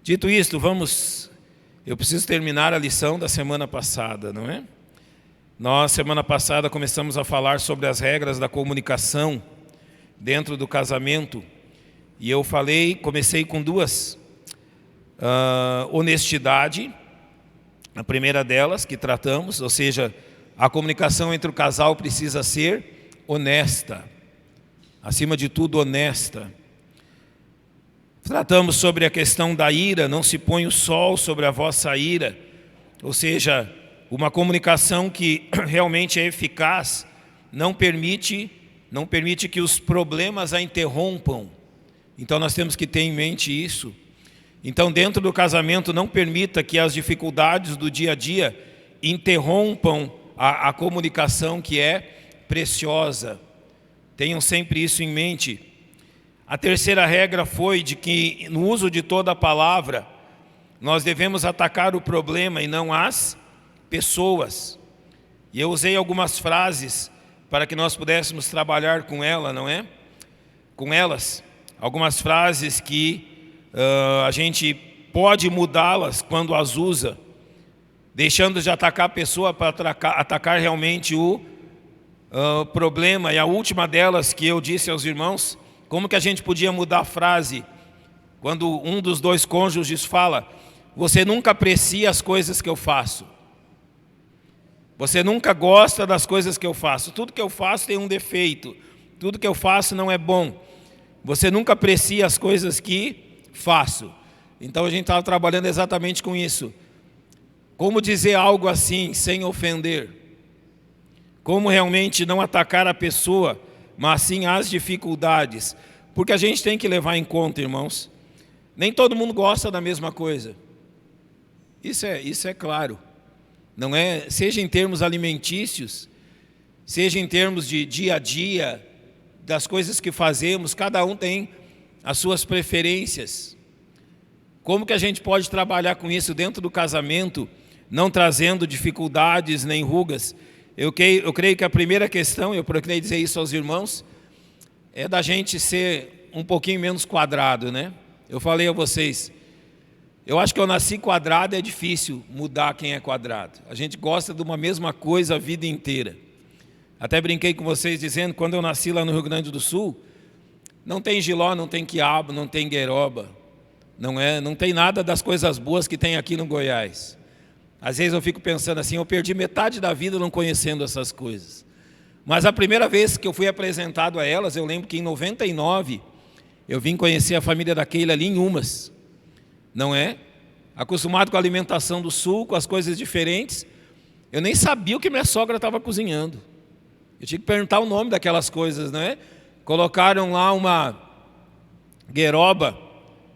Dito isto, eu preciso terminar a lição da semana passada, não é? Nós, semana passada, começamos a falar sobre as regras da comunicação dentro do casamento. E eu comecei com duas. Honestidade, a primeira delas que tratamos, ou seja, a comunicação entre o casal precisa ser honesta. Acima de tudo, honesta. Tratamos sobre a questão da ira, não se põe o sol sobre a vossa ira, ou seja, uma comunicação que realmente é eficaz, não permite que os problemas a interrompam. Então nós temos que ter em mente isso. Então dentro do casamento não permita que as dificuldades do dia a dia interrompam a comunicação que é preciosa. Tenham sempre isso em mente. A terceira regra foi de que no uso de toda a palavra, nós devemos atacar o problema e não as pessoas. E eu usei algumas frases para que nós pudéssemos trabalhar com ela, não é? Com elas. Algumas frases que a gente pode mudá-las quando as usa, deixando de atacar a pessoa para atacar realmente o problema. E a última delas que eu disse aos irmãos, como que a gente podia mudar a frase quando um dos dois cônjuges fala: você nunca aprecia as coisas que eu faço, você nunca gosta das coisas que eu faço, tudo que eu faço tem um defeito, tudo que eu faço não é bom, você nunca aprecia as coisas que faço. Então a gente estava trabalhando exatamente com isso. Como dizer algo assim sem ofender? Como realmente não atacar a pessoa, mas sim as dificuldades? Porque a gente tem que levar em conta, irmãos, nem todo mundo gosta da mesma coisa. Isso é claro. Não é, seja em termos alimentícios, seja em termos de dia a dia, das coisas que fazemos, cada um tem as suas preferências. Como que a gente pode trabalhar com isso dentro do casamento, não trazendo dificuldades nem rugas? Eu creio que a primeira questão, eu procurei dizer isso aos irmãos, é da gente ser um pouquinho menos quadrado, né? Eu falei a vocês, eu acho que eu nasci quadrado, é difícil mudar quem é quadrado. A gente gosta de uma mesma coisa a vida inteira. Até brinquei com vocês dizendo, quando eu nasci lá no Rio Grande do Sul, não tem jiló, não tem quiabo, não tem gueroba, não tem nada das coisas boas que tem aqui no Goiás. Às vezes eu fico pensando assim, eu perdi metade da vida não conhecendo essas coisas. Mas a primeira vez que eu fui apresentado a elas, eu lembro que em 99, eu vim conhecer a família da Keila ali em Umas. Não é? Acostumado com a alimentação do Sul, com as coisas diferentes, eu nem sabia o que minha sogra estava cozinhando. Eu tinha que perguntar o nome daquelas coisas, não é? Colocaram lá uma gueroba,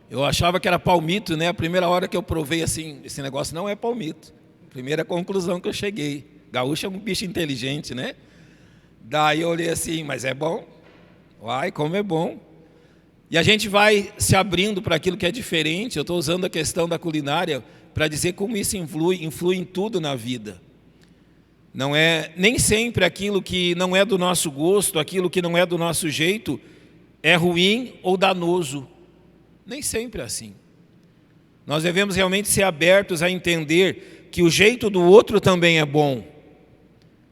eu achava que era palmito, né? A primeira hora que eu provei assim, esse negócio não é palmito. Primeira conclusão que eu cheguei. Gaúcho é um bicho inteligente, né? Daí eu olhei assim, mas é bom? Uai, como é bom. E a gente vai se abrindo para aquilo que é diferente. Eu estou usando a questão da culinária para dizer como isso influi em tudo na vida. Não é, nem sempre aquilo que não é do nosso gosto, aquilo que não é do nosso jeito, é ruim ou danoso. Nem sempre é assim. Nós devemos realmente ser abertos a entender que o jeito do outro também é bom,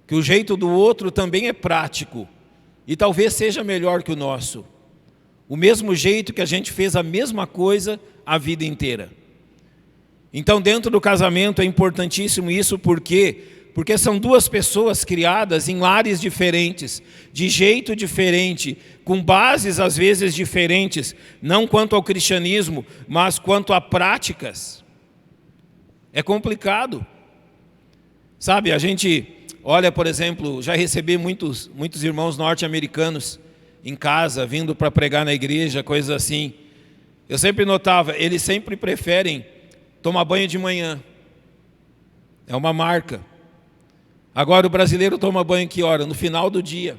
que o jeito do outro também é prático, e talvez seja melhor que o nosso. O mesmo jeito que a gente fez a mesma coisa a vida inteira. Então dentro do casamento é importantíssimo isso, porque são duas pessoas criadas em lares diferentes, de jeito diferente, com bases às vezes diferentes, não quanto ao cristianismo, mas quanto a práticas. É complicado. Sabe, a gente olha, por exemplo, já recebi muitos irmãos norte-americanos em casa, vindo para pregar na igreja, coisas assim. Eu sempre notava, eles sempre preferem tomar banho de manhã. É uma marca. Agora o brasileiro toma banho que hora? No final do dia.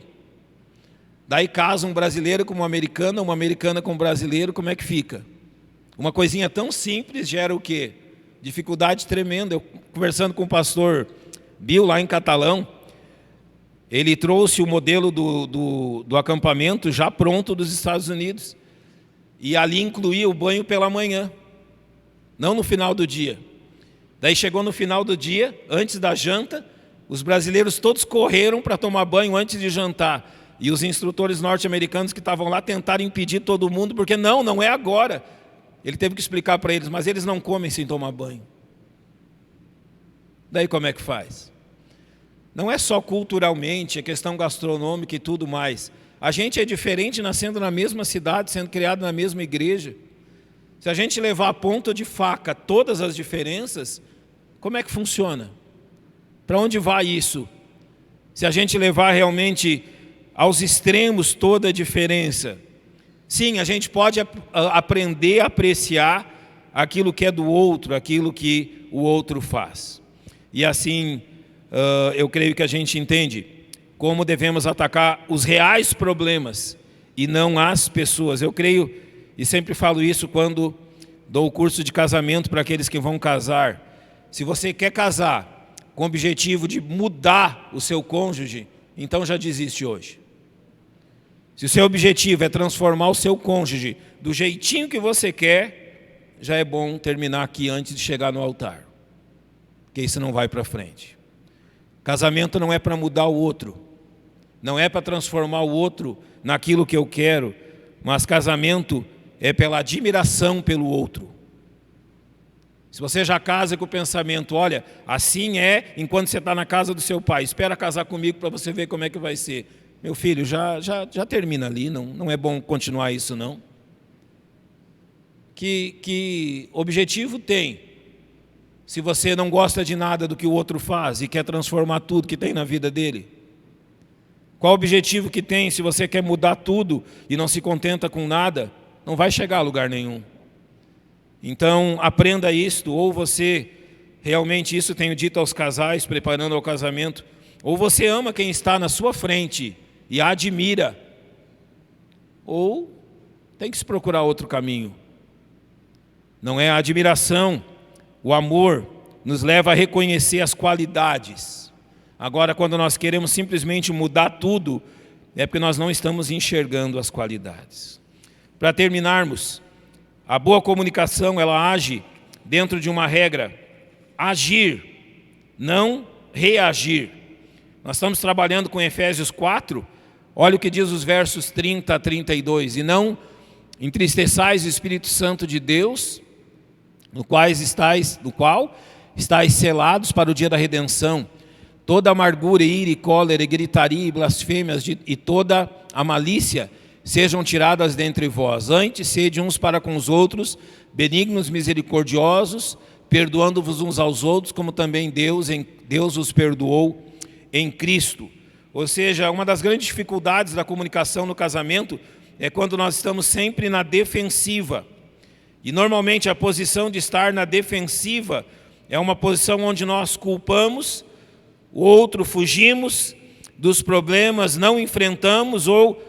Daí casa um brasileiro com uma americana com um brasileiro, como é que fica? Uma coisinha tão simples gera o quê? Dificuldade tremenda. Eu conversando com o pastor Bill lá em Catalão, ele trouxe o modelo do acampamento já pronto dos Estados Unidos. E ali incluía o banho pela manhã. não no final do dia. Daí chegou no final do dia, antes da janta, os brasileiros todos correram para tomar banho antes de jantar. E os instrutores norte-americanos que estavam lá tentaram impedir todo mundo, porque não é agora. Ele teve que explicar para eles, mas eles não comem sem tomar banho. Daí como é que faz? Não é só culturalmente, é questão gastronômica e tudo mais. A gente é diferente nascendo na mesma cidade, sendo criado na mesma igreja. Se a gente levar a ponta de faca todas as diferenças, como é que funciona? Para onde vai isso? Se a gente levar realmente aos extremos toda a diferença. Sim, a gente pode aprender a apreciar aquilo que é do outro, aquilo que o outro faz. E assim, eu creio que a gente entende como devemos atacar os reais problemas e não as pessoas. Eu creio, e sempre falo isso quando dou o curso de casamento para aqueles que vão casar. Se você quer casar com o objetivo de mudar o seu cônjuge, então já desiste hoje. Se o seu objetivo é transformar o seu cônjuge do jeitinho que você quer, já é bom terminar aqui antes de chegar no altar, porque isso não vai para frente. Casamento não é para mudar o outro, não é para transformar o outro naquilo que eu quero, mas casamento é pela admiração pelo outro. Se você já casa com o pensamento, olha, assim é enquanto você está na casa do seu pai, espera casar comigo para você ver como é que vai ser. Meu filho, já termina ali, não é bom continuar isso não. Que objetivo tem se você não gosta de nada do que o outro faz e quer transformar tudo que tem na vida dele? Qual objetivo que tem se você quer mudar tudo e não se contenta com nada? Não vai chegar a lugar nenhum. Então, aprenda isto, ou você, realmente isso tenho dito aos casais, preparando ao casamento, ou você ama quem está na sua frente e a admira, ou tem que se procurar outro caminho. Não é a admiração, o amor nos leva a reconhecer as qualidades. Agora, quando nós queremos simplesmente mudar tudo, é porque nós não estamos enxergando as qualidades. Para terminarmos, a boa comunicação, ela age dentro de uma regra: agir, não reagir. Nós estamos trabalhando com Efésios 4, olha o que diz os versos 30 a 32. E não entristeçais o Espírito Santo de Deus, no qual estáis selados para o dia da redenção. Toda amargura, ira e cólera, e gritaria e blasfêmias e toda a malícia sejam tiradas dentre vós. Antes, sede uns para com os outros, benignos, misericordiosos, perdoando-vos uns aos outros, como também Deus os perdoou em Cristo. Ou seja, uma das grandes dificuldades da comunicação no casamento é quando nós estamos sempre na defensiva. E normalmente a posição de estar na defensiva é uma posição onde nós culpamos o outro, fugimos dos problemas, não enfrentamos ou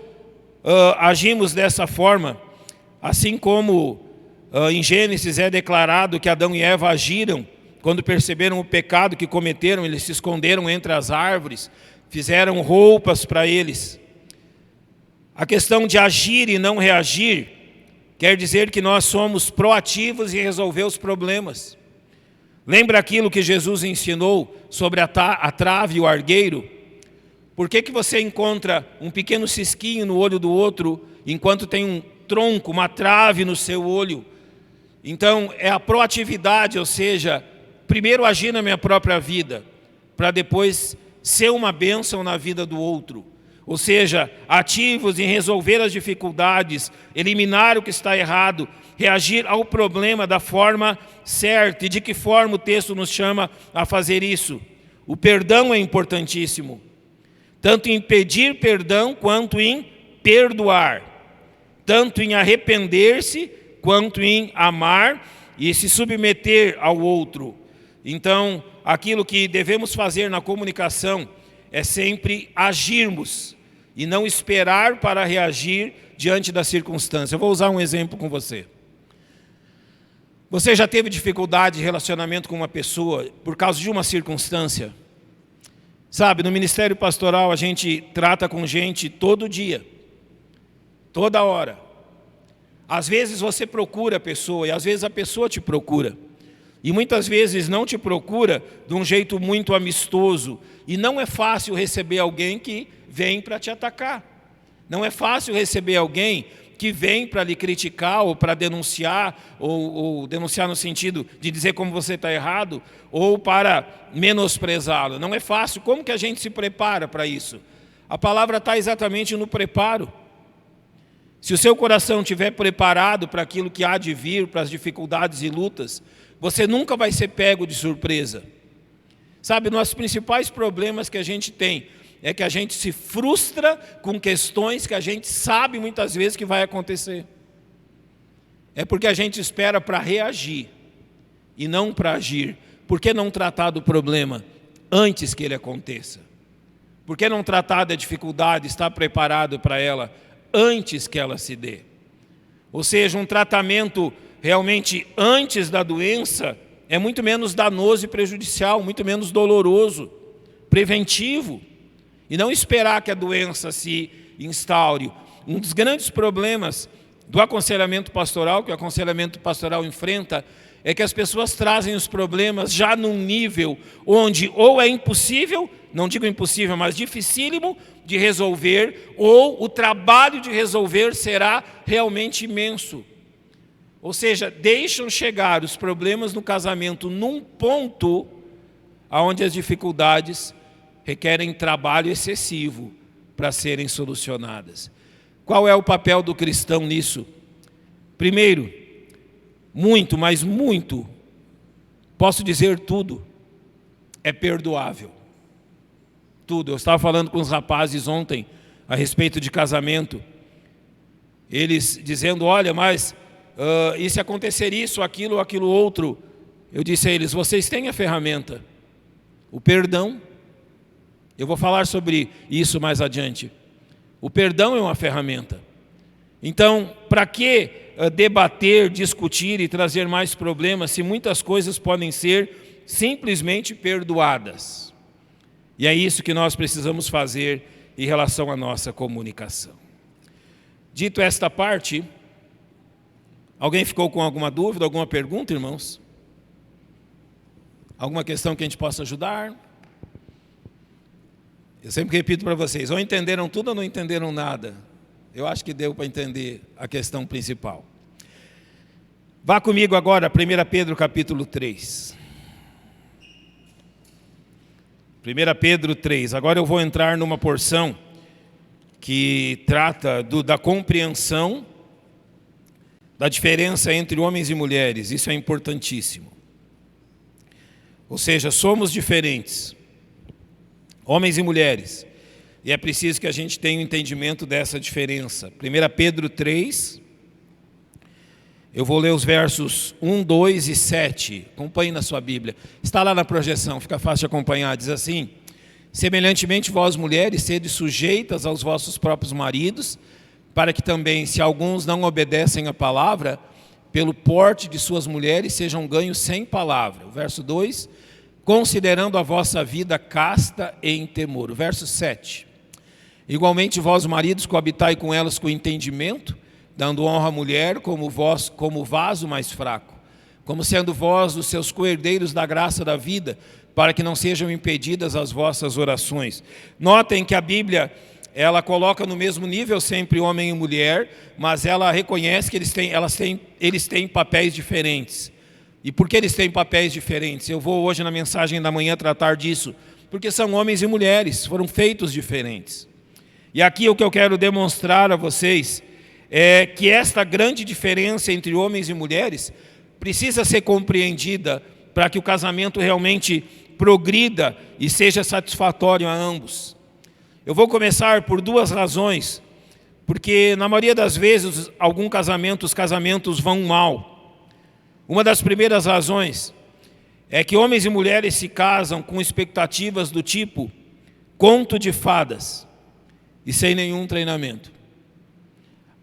agimos dessa forma. Assim como em Gênesis é declarado que Adão e Eva agiram quando perceberam o pecado que cometeram, eles se esconderam entre as árvores, fizeram roupas para eles. A questão de agir e não reagir quer dizer que nós somos proativos em resolver os problemas. Lembra aquilo que Jesus ensinou sobre a trave e o argueiro? Por que você encontra um pequeno cisquinho no olho do outro, enquanto tem um tronco, uma trave no seu olho? Então, é a proatividade, ou seja, primeiro agir na minha própria vida, para depois ser uma bênção na vida do outro. Ou seja, ativos em resolver as dificuldades, eliminar o que está errado, reagir ao problema da forma certa. E de que forma o texto nos chama a fazer isso? O perdão é importantíssimo, tanto em pedir perdão quanto em perdoar, tanto em arrepender-se quanto em amar e se submeter ao outro. Então, aquilo que devemos fazer na comunicação é sempre agirmos e não esperar para reagir diante da circunstância. Eu vou usar um exemplo com você. Você já teve dificuldade de relacionamento com uma pessoa por causa de uma circunstância? Sabe, no ministério pastoral a gente trata com gente todo dia, toda hora. Às vezes você procura a pessoa e às vezes a pessoa te procura. E muitas vezes não te procura de um jeito muito amistoso. E não é fácil receber alguém que vem para te atacar. Não é fácil receber alguém que vem para lhe criticar ou para denunciar, ou denunciar no sentido de dizer como você está errado, ou para menosprezá-lo. Não é fácil. Como que a gente se prepara para isso? A palavra está exatamente no preparo. Se o seu coração estiver preparado para aquilo que há de vir, para as dificuldades e lutas, você nunca vai ser pego de surpresa. Sabe, nossos principais problemas que a gente tem é que a gente se frustra com questões que a gente sabe muitas vezes que vai acontecer. É porque a gente espera para reagir e não para agir. Por que não tratar do problema antes que ele aconteça? Por que não tratar da dificuldade, estar preparado para ela antes que ela se dê? Ou seja, um tratamento realmente antes da doença é muito menos danoso e prejudicial, muito menos doloroso, preventivo. E não esperar que a doença se instaure. Um dos grandes problemas do aconselhamento pastoral, que o aconselhamento pastoral enfrenta, é que as pessoas trazem os problemas já num nível onde ou é impossível, não digo impossível, mas dificílimo de resolver, ou o trabalho de resolver será realmente imenso. Ou seja, deixam chegar os problemas no casamento num ponto onde as dificuldades requerem trabalho excessivo para serem solucionadas. Qual é o papel do cristão nisso? Primeiro, muito, mas muito, posso dizer tudo, é perdoável. Tudo. Eu estava falando com os rapazes ontem a respeito de casamento. Eles dizendo, olha, mas e se acontecer isso, aquilo, aquilo outro? Eu disse a eles, vocês têm a ferramenta, o perdão. Eu vou falar sobre isso mais adiante. O perdão é uma ferramenta. Então, para que debater, discutir e trazer mais problemas se muitas coisas podem ser simplesmente perdoadas? E é isso que nós precisamos fazer em relação à nossa comunicação. Dito esta parte, alguém ficou com alguma dúvida, alguma pergunta, irmãos? Alguma questão que a gente possa ajudar? Eu sempre repito para vocês, ou entenderam tudo ou não entenderam nada. Eu acho que deu para entender a questão principal. Vá comigo agora a 1 Pedro capítulo 3. 1 Pedro 3. Agora eu vou entrar numa porção que trata da compreensão da diferença entre homens e mulheres. Isso é importantíssimo. Ou seja, somos diferentes, homens e mulheres, e é preciso que a gente tenha um entendimento dessa diferença. 1 Pedro 3, eu vou ler os versos 1, 2 e 7, acompanhe na sua Bíblia, está lá na projeção, fica fácil de acompanhar, diz assim: semelhantemente vós mulheres, sede sujeitas aos vossos próprios maridos, para que também, se alguns não obedecem à palavra, pelo porte de suas mulheres sejam ganhos sem palavra. O verso 2, considerando a vossa vida casta e em temor. O verso 7, igualmente vós maridos coabitai com elas com entendimento, dando honra à mulher como vaso mais fraco, como sendo vós os seus coherdeiros da graça da vida, para que não sejam impedidas as vossas orações. Notem que a Bíblia, ela coloca no mesmo nível sempre homem e mulher, mas ela reconhece que eles têm papéis diferentes. E por que eles têm papéis diferentes? Eu vou hoje na mensagem da manhã tratar disso, porque são homens e mulheres, foram feitos diferentes. E aqui o que eu quero demonstrar a vocês é que esta grande diferença entre homens e mulheres precisa ser compreendida para que o casamento realmente progrida e seja satisfatório a ambos. Eu vou começar por duas razões, porque na maioria das vezes, os casamentos vão mal. Uma das primeiras razões é que homens e mulheres se casam com expectativas do tipo conto de fadas e sem nenhum treinamento.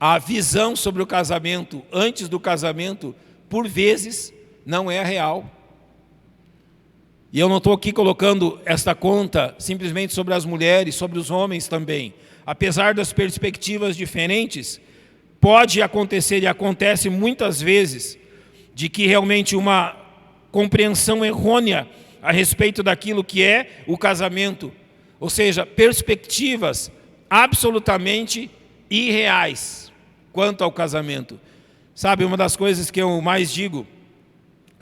A visão sobre o casamento antes do casamento, por vezes, não é real. E eu não estou aqui colocando esta conta simplesmente sobre as mulheres, sobre os homens também. Apesar das perspectivas diferentes, pode acontecer e acontece muitas vezes, de que realmente uma compreensão errônea a respeito daquilo que é o casamento, ou seja, perspectivas absolutamente irreais quanto ao casamento. Sabe, uma das coisas que eu mais digo,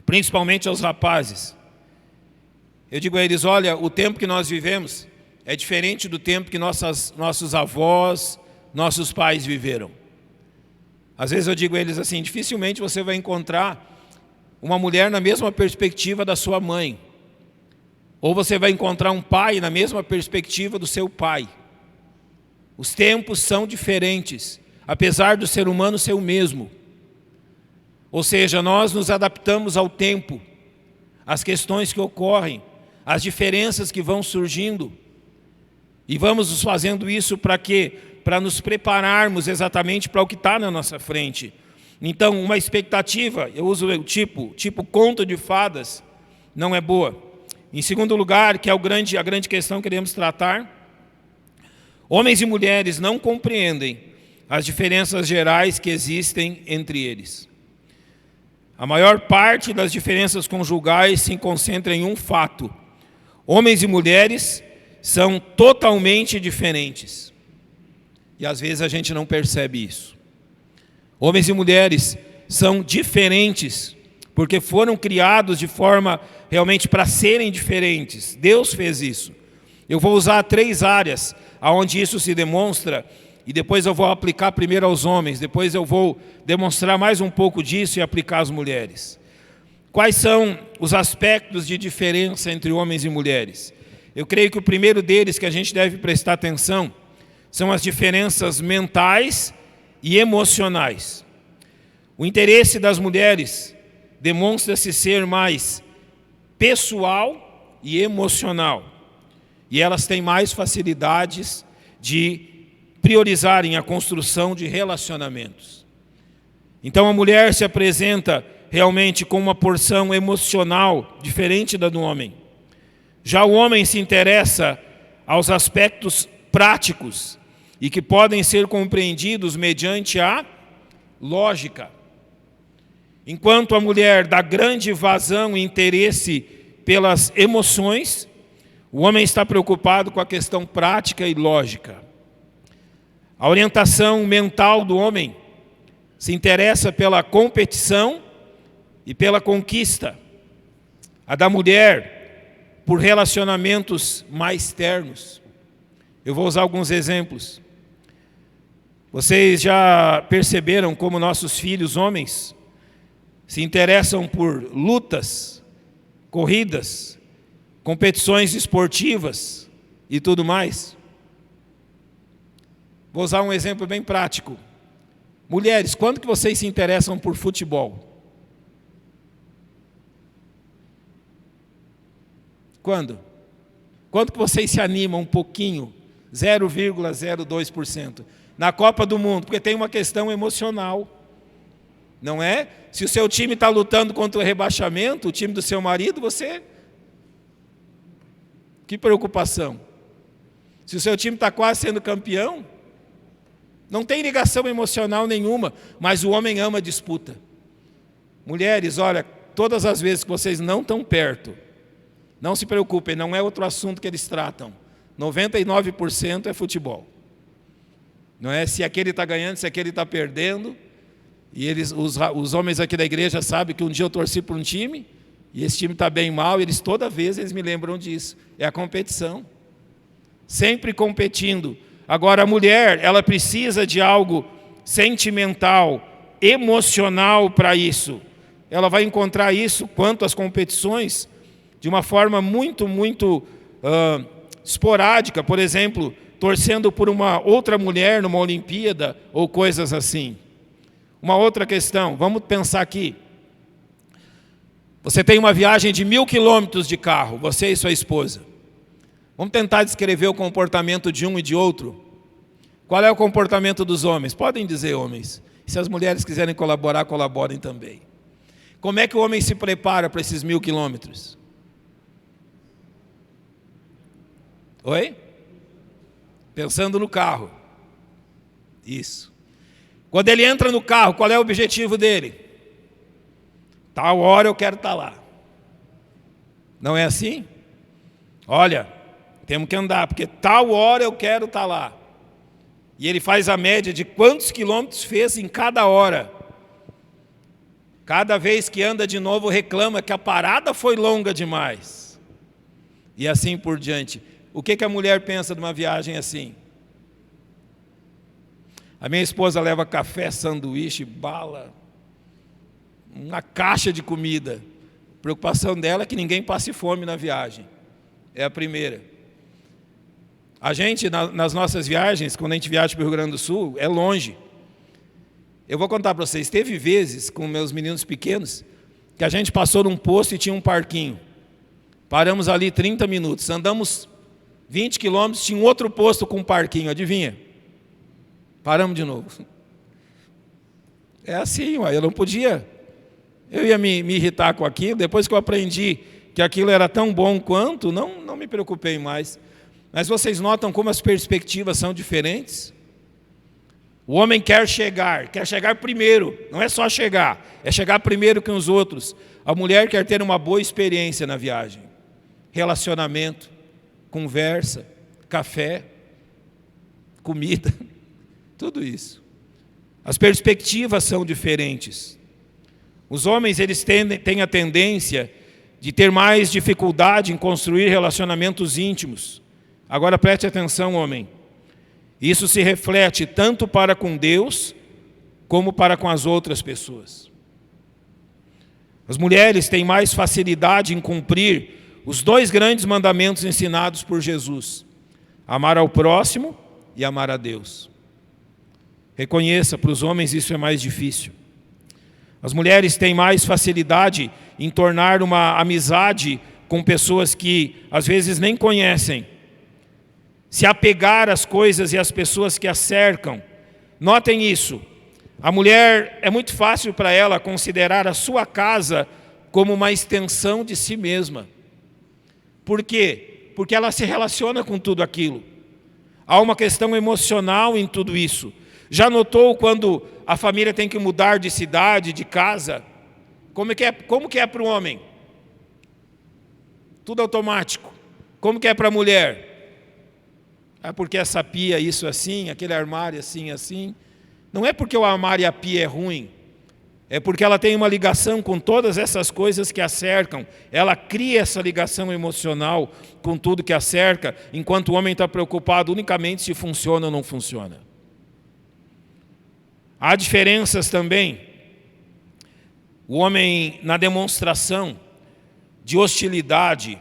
principalmente aos rapazes, eu digo a eles: olha, o tempo que nós vivemos é diferente do tempo que nossos avós, nossos pais viveram. Às vezes eu digo a eles assim: dificilmente você vai encontrar uma mulher na mesma perspectiva da sua mãe, ou você vai encontrar um pai na mesma perspectiva do seu pai. Os tempos são diferentes, apesar do ser humano ser o mesmo. Ou seja, nós nos adaptamos ao tempo, às questões que ocorrem, às diferenças que vão surgindo, e vamos fazendo isso para quê? Para nos prepararmos exatamente para o que está na nossa frente. Então, uma expectativa, eu uso o tipo conto de fadas, não é boa. Em segundo lugar, que é a grande questão que queremos tratar, homens e mulheres não compreendem as diferenças gerais que existem entre eles. A maior parte das diferenças conjugais se concentra em um fato: homens e mulheres são totalmente diferentes. E às vezes a gente não percebe isso. Homens e mulheres são diferentes, porque foram criados de forma realmente para serem diferentes. Deus fez isso. Eu vou usar 3 áreas onde isso se demonstra, e depois eu vou aplicar primeiro aos homens, depois eu vou demonstrar mais um pouco disso e aplicar às mulheres. Quais são os aspectos de diferença entre homens e mulheres? Eu creio que o primeiro deles que a gente deve prestar atenção são as diferenças mentais e emocionais. O interesse das mulheres demonstra-se ser mais pessoal e emocional, e elas têm mais facilidades de priorizarem a construção de relacionamentos. Então a mulher se apresenta realmente com uma porção emocional diferente da do homem. Já o homem se interessa aos aspectos práticos e que podem ser compreendidos mediante a lógica. Enquanto a mulher dá grande vazão e interesse pelas emoções, o homem está preocupado com a questão prática e lógica. A orientação mental do homem se interessa pela competição e pela conquista. A da mulher, por relacionamentos mais ternos. Eu vou usar alguns exemplos. Vocês já perceberam como nossos filhos homens se interessam por lutas, corridas, competições esportivas e tudo mais? Vou usar um exemplo bem prático. Mulheres, quando que vocês se interessam por futebol? Quando? Quando que vocês se animam um pouquinho? 0,02%. Na Copa do Mundo, porque tem uma questão emocional. Não é? Se o seu time está lutando contra o rebaixamento, o time do seu marido, você... Que preocupação. Se o seu time está quase sendo campeão, não tem ligação emocional nenhuma, mas o homem ama a disputa. Mulheres, olha, todas as vezes que vocês não estão perto, não se preocupem, não é outro assunto que eles tratam. 99% é futebol. Não é se aquele está ganhando, se aquele está perdendo. E os homens aqui da igreja sabem que um dia eu torci por um time, e esse time está bem mal, e toda vez eles me lembram disso. É a competição. Sempre competindo. Agora a mulher, ela precisa de algo sentimental, emocional para isso. Ela vai encontrar isso quanto às competições de uma forma muito esporádica. Por exemplo, torcendo por uma outra mulher numa Olimpíada ou coisas assim. Uma outra questão, vamos pensar aqui. Você tem uma viagem de 1.000 quilômetros de carro, você e sua esposa. Vamos tentar descrever o comportamento de um e de outro. Qual é o comportamento dos homens? Podem dizer, homens. Se as mulheres quiserem colaborar, colaborem também. Como é que o homem se prepara para esses 1.000 quilômetros? Oi? Pensando no carro. Isso. Quando ele entra no carro, qual é o objetivo dele? Tal hora eu quero estar lá. Não é assim? Olha, temos que andar, porque tal hora eu quero estar lá. E ele faz a média de quantos quilômetros fez em cada hora. Cada vez que anda de novo reclama que a parada foi longa demais. E assim por diante. O que a mulher pensa de uma viagem assim? A minha esposa leva café, sanduíche, bala, uma caixa de comida. A preocupação dela é que ninguém passe fome na viagem. É a primeira. A gente, nas nossas viagens, quando a gente viaja para o Rio Grande do Sul, é longe. Eu vou contar para vocês, teve vezes com meus meninos pequenos, que a gente passou num posto e tinha um parquinho. Paramos ali 30 minutos, andamos 20 quilômetros, tinha um outro posto com um parquinho, adivinha? Paramos de novo. É assim, eu não podia. Eu ia me irritar com aquilo, depois que eu aprendi que aquilo era tão bom quanto, não me preocupei mais. Mas vocês notam como as perspectivas são diferentes? O homem quer chegar primeiro, não é só chegar, é chegar primeiro que os outros. A mulher quer ter uma boa experiência na viagem. Relacionamento, conversa, café, comida, tudo isso. As perspectivas são diferentes. Os homens, eles têm a tendência de ter mais dificuldade em construir relacionamentos íntimos. Agora preste atenção, homem. Isso se reflete tanto para com Deus, como para com as outras pessoas. As mulheres têm mais facilidade em cumprir os dois grandes mandamentos ensinados por Jesus: amar ao próximo e amar a Deus. Reconheça, para os homens isso é mais difícil. As mulheres têm mais facilidade em tornar uma amizade com pessoas que às vezes nem conhecem, se apegar às coisas e às pessoas que a cercam. Notem isso. A mulher, é muito fácil para ela considerar a sua casa como uma extensão de si mesma. Por quê? Porque ela se relaciona com tudo aquilo. Há uma questão emocional em tudo isso. Já notou quando a família tem que mudar de cidade, de casa? Como que é para o homem? Tudo automático. Como que é para a mulher? Porque essa pia isso assim, aquele armário assim, assim. Não é porque o armário e a pia é ruim. É porque ela tem uma ligação com todas essas coisas que a cercam. Ela cria essa ligação emocional com tudo que a cerca, enquanto o homem está preocupado unicamente se funciona ou não funciona. Há diferenças também. O homem, na demonstração de hostilidade,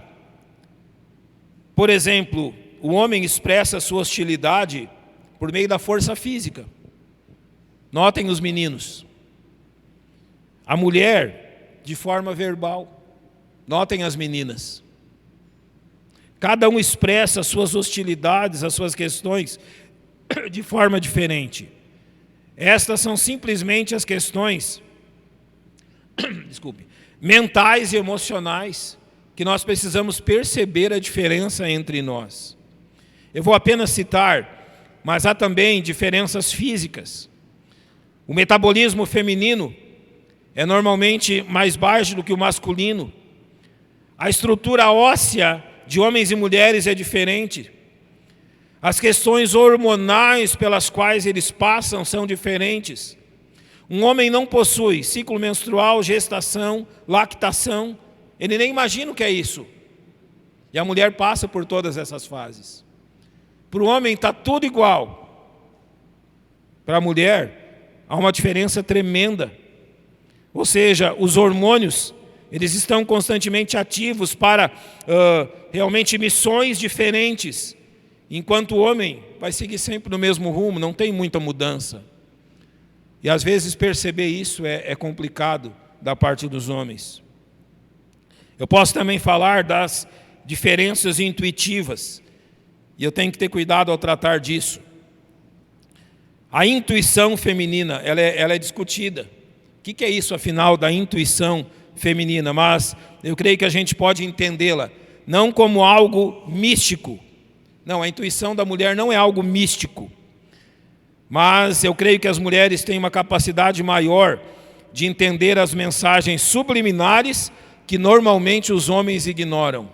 por exemplo, o homem expressa a sua hostilidade por meio da força física. Notem os meninos. A mulher, de forma verbal. Notem as meninas. Cada um expressa as suas hostilidades, as suas questões, de forma diferente. Estas são simplesmente as questões mentais e emocionais que nós precisamos perceber a diferença entre nós. Eu vou apenas citar, mas há também diferenças físicas. O metabolismo feminino é normalmente mais baixo do que o masculino. A estrutura óssea de homens e mulheres é diferente. As questões hormonais pelas quais eles passam são diferentes. Um homem não possui ciclo menstrual, gestação, lactação. Ele nem imagina o que é isso. E a mulher passa por todas essas fases. Para o homem está tudo igual. Para a mulher, há uma diferença tremenda. Ou seja, os hormônios, eles estão constantemente ativos para realmente missões diferentes. Enquanto o homem vai seguir sempre no mesmo rumo, não tem muita mudança. E às vezes perceber isso é complicado da parte dos homens. Eu posso também falar das diferenças intuitivas. E eu tenho que ter cuidado ao tratar disso. A intuição feminina, ela é discutida. O que é isso, afinal, da intuição feminina? Mas eu creio que a gente pode entendê-la não como algo místico. Não, a intuição da mulher não é algo místico. Mas eu creio que as mulheres têm uma capacidade maior de entender as mensagens subliminares que normalmente os homens ignoram.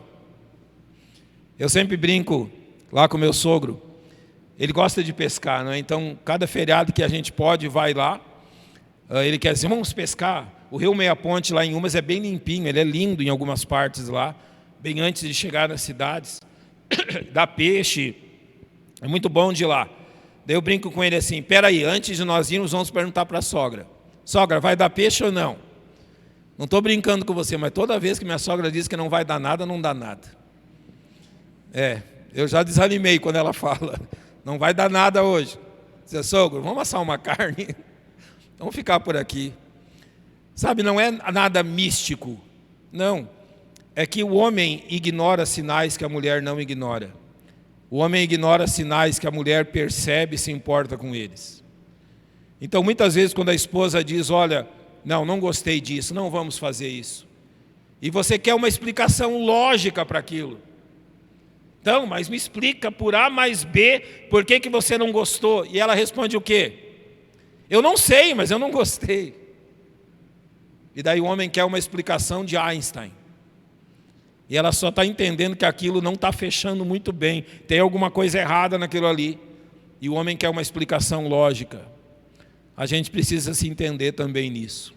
Eu sempre brinco lá com meu sogro. Ele gosta de pescar, não é? Então, cada feriado que a gente pode, vai lá. Ele quer dizer, vamos pescar. O Rio Meia Ponte lá em Umas é bem limpinho, ele é lindo em algumas partes lá, bem antes de chegar nas cidades. Dá peixe, é muito bom de ir lá. Daí eu brinco com ele assim, peraí, antes de nós irmos, vamos perguntar para a sogra. Sogra, vai dar peixe ou não? Não estou brincando com você, mas toda vez que minha sogra diz que não vai dar nada, não dá nada. Eu já desanimei quando ela fala, não vai dar nada hoje. Dizer, sogro, vamos assar uma carne? Vamos ficar por aqui. Sabe, não é nada místico, não. É que o homem ignora sinais que a mulher não ignora. O homem ignora sinais que a mulher percebe e se importa com eles. Então, muitas vezes, quando a esposa diz, olha, não gostei disso, não vamos fazer isso. E você quer uma explicação lógica para aquilo. Então, mas me explica por A mais B, por que você não gostou? E ela responde o quê? Eu não sei, mas eu não gostei. E daí o homem quer uma explicação de Einstein. E ela só está entendendo que aquilo não está fechando muito bem. Tem alguma coisa errada naquilo ali. E o homem quer uma explicação lógica. A gente precisa se entender também nisso.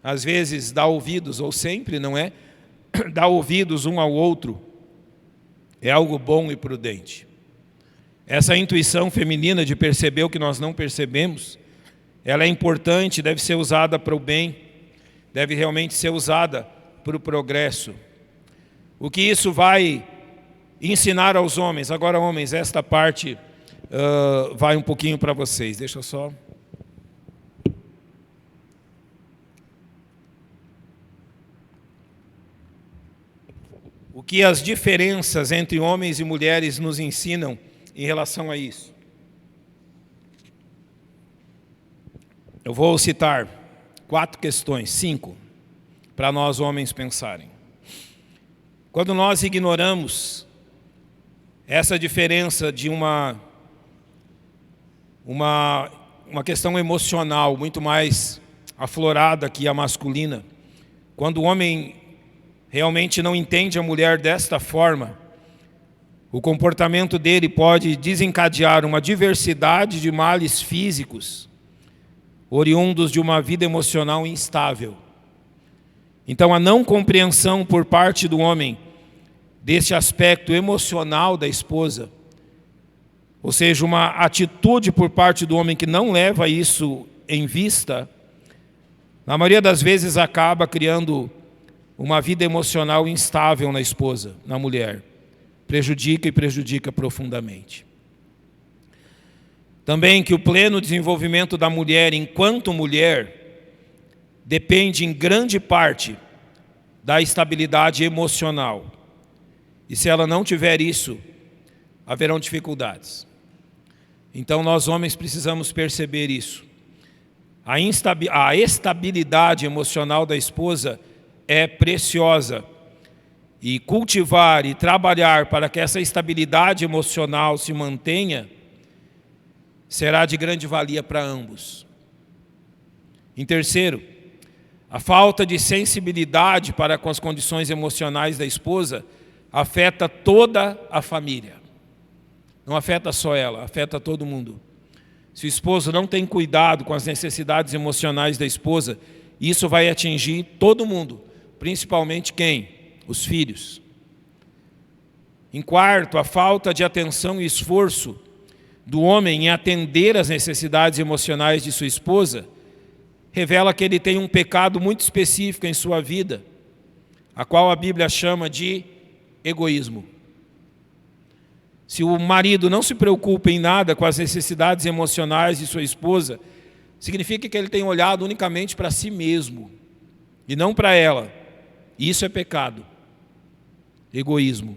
Às vezes dá ouvidos, ou sempre, não é? Dá ouvidos um ao outro. É algo bom e prudente. Essa intuição feminina de perceber o que nós não percebemos, ela é importante, deve ser usada para o bem, deve realmente ser usada para o progresso. O que isso vai ensinar aos homens? Agora, homens, esta parte vai um pouquinho para vocês. Deixa eu só... O que as diferenças entre homens e mulheres nos ensinam em relação a isso? Eu vou citar 4 questões, 5, para nós homens pensarem. Quando nós ignoramos essa diferença de uma questão emocional muito mais aflorada que a masculina, quando o homem realmente não entende a mulher desta forma, o comportamento dele pode desencadear uma diversidade de males físicos, oriundos de uma vida emocional instável. Então, a não compreensão por parte do homem deste aspecto emocional da esposa, ou seja, uma atitude por parte do homem que não leva isso em vista, na maioria das vezes acaba criando uma vida emocional instável na esposa, na mulher. Prejudica e prejudica profundamente. Também que o pleno desenvolvimento da mulher enquanto mulher depende em grande parte da estabilidade emocional. E se ela não tiver isso, haverão dificuldades. Então nós homens precisamos perceber isso. A estabilidade emocional da esposa é preciosa. E cultivar e trabalhar para que essa estabilidade emocional se mantenha será de grande valia para ambos. Em terceiro, a falta de sensibilidade para com as condições emocionais da esposa afeta toda a família. Não afeta só ela, afeta todo mundo. Se o esposo não tem cuidado com as necessidades emocionais da esposa, isso vai atingir todo mundo, principalmente quem? Os filhos. Em quarto, a falta de atenção e esforço do homem em atender às necessidades emocionais de sua esposa revela que ele tem um pecado muito específico em sua vida, a qual a Bíblia chama de egoísmo. Se o marido não se preocupa em nada com as necessidades emocionais de sua esposa, significa que ele tem olhado unicamente para si mesmo e não para ela. Isso é pecado. Egoísmo.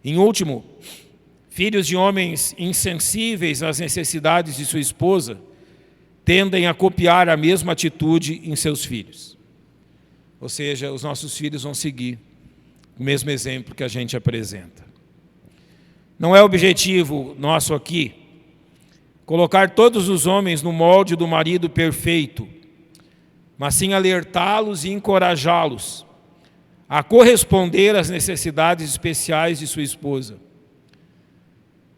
Em último, filhos de homens insensíveis às necessidades de sua esposa tendem a copiar a mesma atitude em seus filhos. Ou seja, os nossos filhos vão seguir o mesmo exemplo que a gente apresenta. Não é objetivo nosso aqui colocar todos os homens no molde do marido perfeito, mas sim alertá-los e encorajá-los a corresponder às necessidades especiais de sua esposa.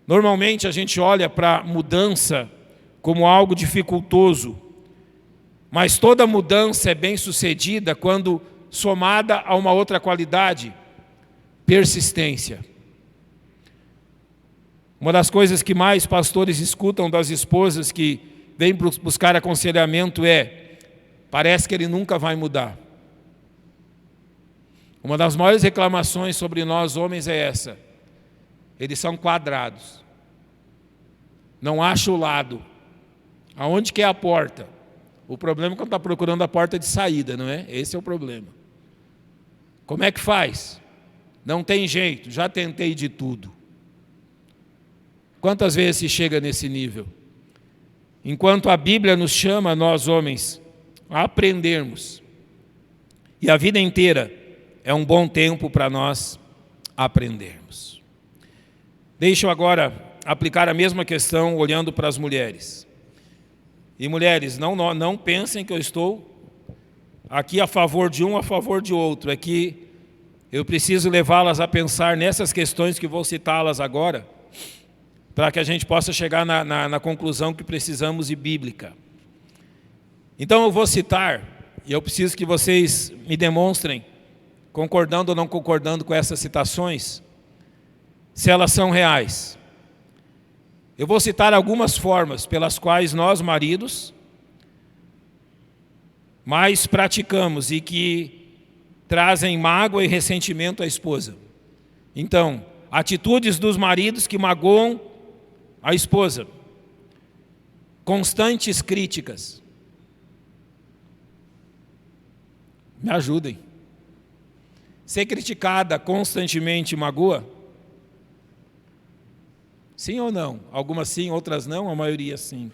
Normalmente a gente olha para a mudança como algo dificultoso, mas toda mudança é bem-sucedida quando somada a uma outra qualidade: persistência. Uma das coisas que mais pastores escutam das esposas que vêm buscar aconselhamento é: parece que ele nunca vai mudar. Uma das maiores reclamações sobre nós homens é essa: eles são quadrados, não acha o lado, aonde que é a porta? O problema é quando está procurando a porta de saída, não é? Esse é o problema. Como é que faz? Não tem jeito, já tentei de tudo. Quantas vezes se chega nesse nível? Enquanto a Bíblia nos chama, nós homens, a aprendermos, e a vida inteira é um bom tempo para nós aprendermos. Deixa eu agora aplicar a mesma questão olhando para as mulheres. E mulheres, não pensem que eu estou aqui a favor de um, a favor de outro. É que eu preciso levá-las a pensar nessas questões que vou citá-las agora, para que a gente possa chegar na conclusão que precisamos e bíblica. Então eu vou citar, e eu preciso que vocês me demonstrem, concordando ou não concordando com essas citações, se elas são reais. Eu vou citar algumas formas pelas quais nós, maridos, mais praticamos e que trazem mágoa e ressentimento à esposa. Então, atitudes dos maridos que magoam a esposa. Constantes críticas. Me ajudem. Ser criticada constantemente magoa? Sim ou não? Algumas sim, outras não, a maioria sim.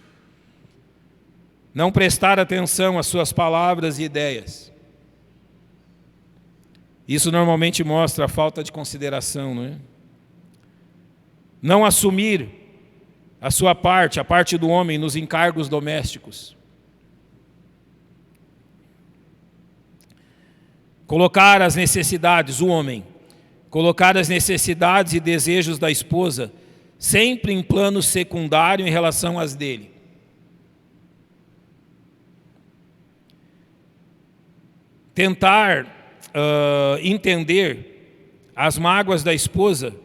Não prestar atenção às suas palavras e ideias. Isso normalmente mostra a falta de consideração, não é? Não assumir a sua parte, a parte do homem nos encargos domésticos. Colocar as necessidades, o homem, colocar as necessidades e desejos da esposa sempre em plano secundário em relação às dele. Tentar entender as mágoas da esposa,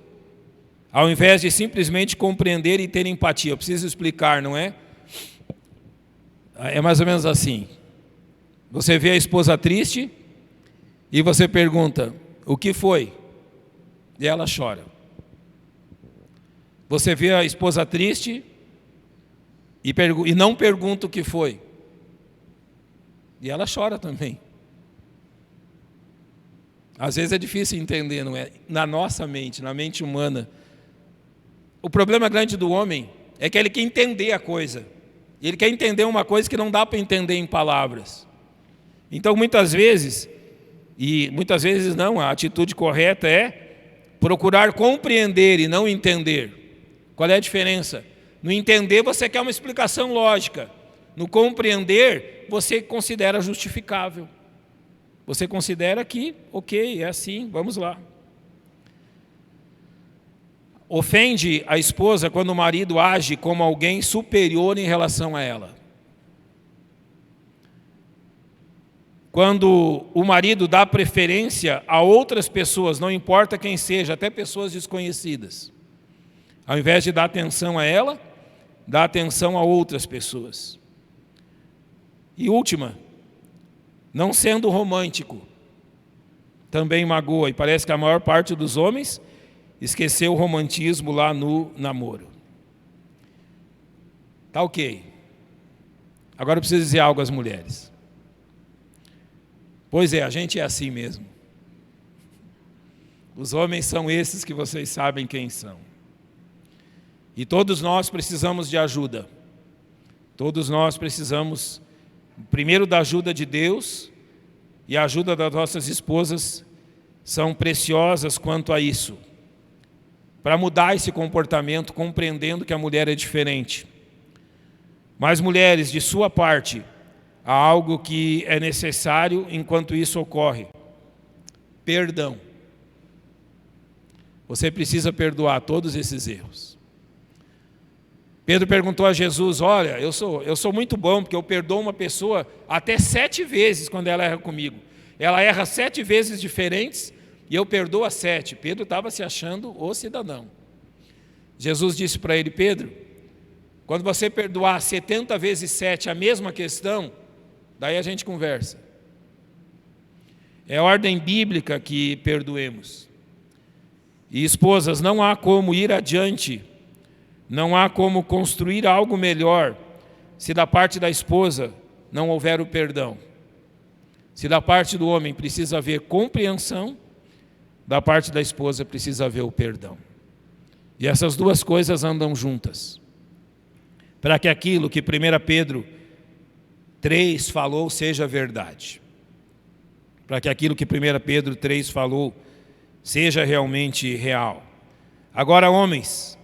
ao invés de simplesmente compreender e ter empatia. Eu preciso explicar, não é? É mais ou menos assim. Você vê a esposa triste e você pergunta: o que foi? E ela chora. Você vê a esposa triste e não pergunta o que foi. E ela chora também. Às vezes é difícil entender, não é? Na nossa mente, na mente humana. O problema grande do homem é que ele quer entender a coisa. Ele quer entender uma coisa que não dá para entender em palavras. Então, muitas vezes não, a atitude correta é procurar compreender e não entender. Qual é a diferença? No entender, você quer uma explicação lógica. No compreender, você considera justificável. Você considera que, ok, é assim, vamos lá. Ofende a esposa quando o marido age como alguém superior em relação a ela. Quando o marido dá preferência a outras pessoas, não importa quem seja, até pessoas desconhecidas. Ao invés de dar atenção a ela, dá atenção a outras pessoas. E última, não sendo romântico, também magoa. E parece que a maior parte dos homens esqueceu o romantismo lá no namoro. Tá ok. Agora eu preciso dizer algo às mulheres. Pois é, a gente é assim mesmo. Os homens são esses que vocês sabem quem são. E todos nós precisamos de ajuda. Todos nós precisamos, primeiro, da ajuda de Deus, e a ajuda das nossas esposas são preciosas quanto a isso. Para mudar esse comportamento, compreendendo que a mulher é diferente. Mas, mulheres, de sua parte, há algo que é necessário enquanto isso ocorre: perdão. Você precisa perdoar todos esses erros. Pedro perguntou a Jesus: olha, eu sou muito bom, porque eu perdoo uma pessoa até 7 vezes quando ela erra comigo. Ela erra 7 vezes diferentes e eu perdoo a 7. Pedro estava se achando o cidadão. Jesus disse para ele: Pedro, quando você perdoar 70 vezes 7 a mesma questão, daí a gente conversa. É ordem bíblica que perdoemos. E esposas, não há como ir adiante, não há como construir algo melhor se da parte da esposa não houver o perdão. Se da parte do homem precisa haver compreensão, da parte da esposa precisa haver o perdão. E essas duas coisas andam juntas. Para que aquilo que 1 Pedro 3 falou seja verdade. Para que aquilo que 1 Pedro 3 falou seja realmente real. Agora, homens,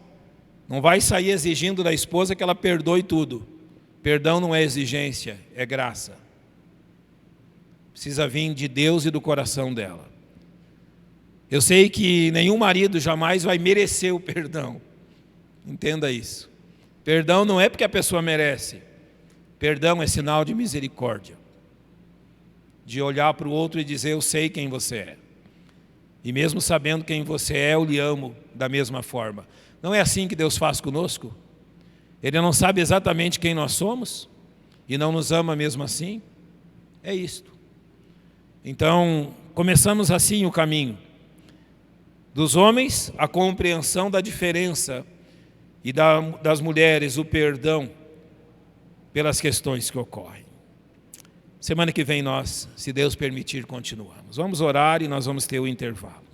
não vai sair exigindo da esposa que ela perdoe tudo. Perdão não é exigência, é graça. Precisa vir de Deus e do coração dela. Eu sei que nenhum marido jamais vai merecer o perdão. Entenda isso. Perdão não é porque a pessoa merece. Perdão é sinal de misericórdia. De olhar para o outro e dizer: eu sei quem você é. E mesmo sabendo quem você é, eu lhe amo da mesma forma. Não é assim que Deus faz conosco? Ele não sabe exatamente quem nós somos? E não nos ama mesmo assim? É isto. Então, começamos assim o caminho. Dos homens, a compreensão da diferença. E das mulheres, o perdão pelas questões que ocorrem. Semana que vem nós, se Deus permitir, continuamos. Vamos orar e nós vamos ter o intervalo.